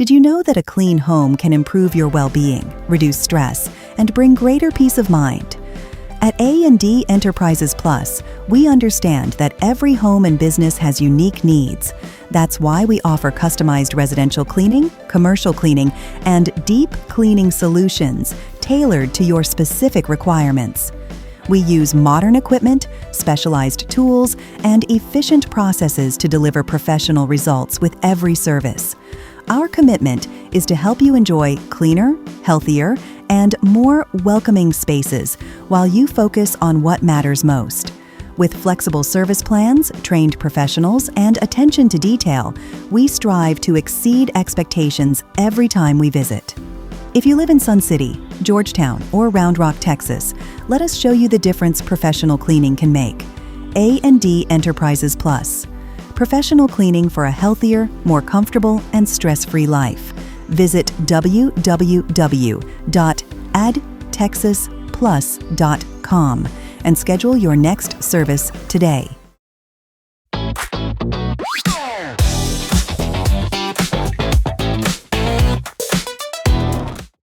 Did you know that a clean home can improve your well-being, reduce stress, and bring greater peace of mind? At A&D Enterprises Plus, we understand that every home and business has unique needs. That's why we offer customized residential cleaning, commercial cleaning, and deep cleaning solutions tailored to your specific requirements. We use modern equipment, specialized tools, and efficient processes to deliver professional results with every service. Our commitment is to help you enjoy cleaner, healthier, and more welcoming spaces while you focus on what matters most. With flexible service plans, trained professionals, and attention to detail, we strive to exceed expectations every time we visit. If you live in Sun City, Georgetown, or Round Rock, Texas, let us show you the difference professional cleaning can make. A&D Enterprises Plus. Professional cleaning for a healthier, more comfortable, and stress-free life. Visit www.adtexasplus.com and schedule your next service today.